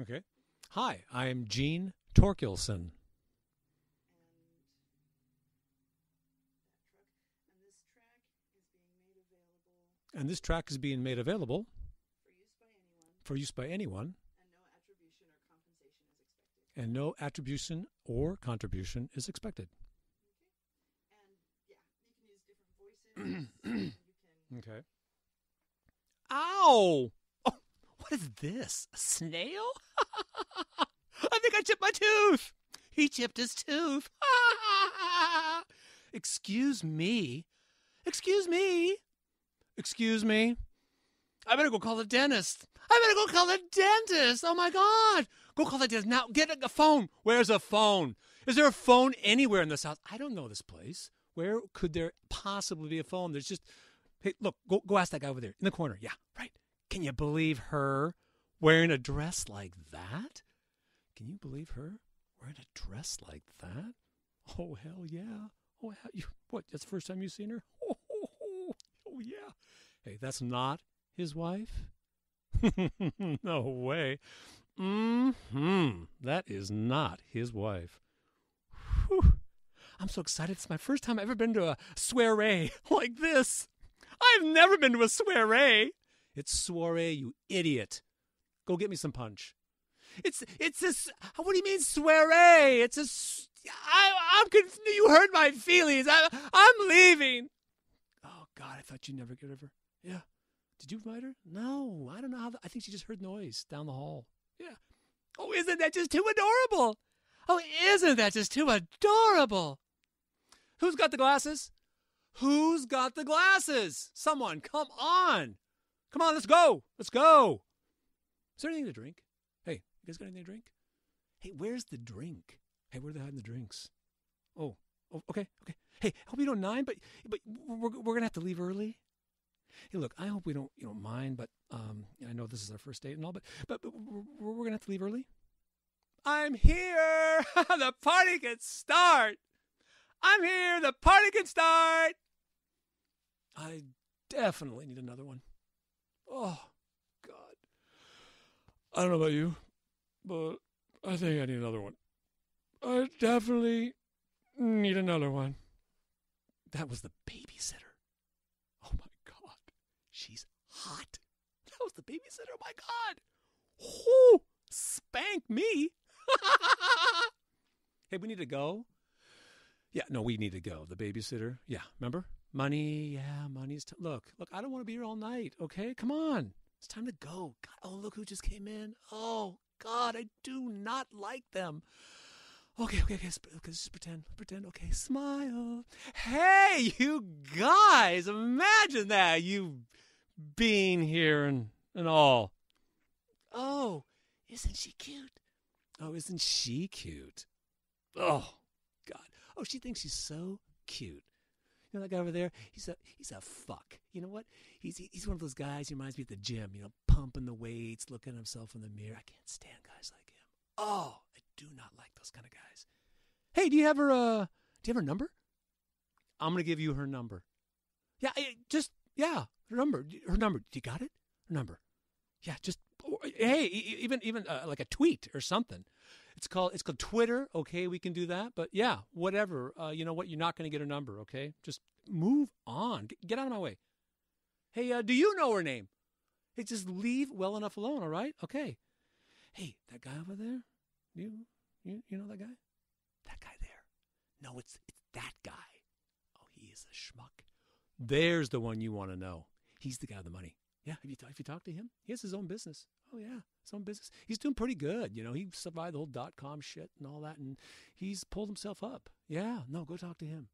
Okay. Hi, I'm Gene Torkelson. And this track is being made available for use by anyone, and no attribution or contribution is expected. Okay. Ow! Oh, what is this? A snail? I think I chipped my tooth. He chipped his tooth. Excuse me. Excuse me. Excuse me. I better go call the dentist. Oh, my God. Go call the dentist. Now, get a phone. Where's a phone? Is there a phone anywhere in this house? I don't know this place. Where could there possibly be a phone? There's just... Hey, look, go ask that guy over there in the corner. Yeah, right. Can you believe her wearing a dress like that? Can you believe her wearing a dress like that? Oh, hell yeah. Oh, what? That's the first time you've seen her? Oh, yeah. Hey, that's not his wife? No way. That is not his wife. Whew. I'm so excited. It's my first time I've ever been to a soiree like this. I've never been to a soiree. It's soiree, you idiot. Go get me some punch. It's this. What do you mean soiree? It's a. I'm confused. You hurt my feelings. I'm leaving. Oh God, I thought you'd never get over. Yeah. Did you invite her? No, I don't know how. I think she just heard noise down the hall. Yeah. Oh, isn't that just too adorable? Oh, isn't that just too adorable? Who's got the glasses? Who's got the glasses? Someone, come on. Come on, let's go. Let's go. Is there anything to drink? Hey, you guys got anything to drink? Hey, where's the drink? Hey, where are they hiding the drinks? Oh, okay. Hey, I hope you don't mind, but we're going to have to leave early. Hey, look, I hope we don't mind, but I know this is our first date and all, but we're going to have to leave early. I'm here. The party can start. I'm here. The party can start. I definitely need another one. Oh, God. I don't know about you, but I think I need another one. I definitely need another one. That was the babysitter. Oh, my God. She's hot. That was the babysitter. Oh, my God. Whoo! Spank me. Hey, we need to go. Yeah, no, we need to go. The babysitter. Yeah, remember? Money. Yeah, money's... Look, I don't want to be here all night, okay? Come on. It's time to go. God, oh, look who just came in. Oh, God, I do not like them. Okay, just pretend. Okay, smile. Hey, you guys, imagine that. You being here and all. Oh, isn't she cute? Oh, isn't she cute? Oh, God. Oh, she thinks she's so cute. You know that guy over there? He's a fuck. You know what? He's one of those guys who reminds me at the gym, pumping the weights, looking at himself in the mirror. I can't stand guys like him. Oh, I do not like those kind of guys. Hey, do you have her number? I'm going to give you her number. Yeah, her number. Her number. You got it? Her number. Yeah, just hey, even like a tweet or something. It's called Twitter. Okay, we can do that. But yeah, whatever. You know what? You're not going to get her number. Okay, just move on. Get out of my way. Hey, do you know her name? Hey, just leave well enough alone. All right? Okay. Hey, that guy over there. You know that guy? That guy there. No, it's that guy. Oh, he is a schmuck. There's the one you want to know. He's the guy with the money. Yeah, if you talk to him, he has his own business. Oh, yeah, his own business. He's doing pretty good. He survived the whole .com shit and all that, and he's pulled himself up. Yeah, no, go talk to him.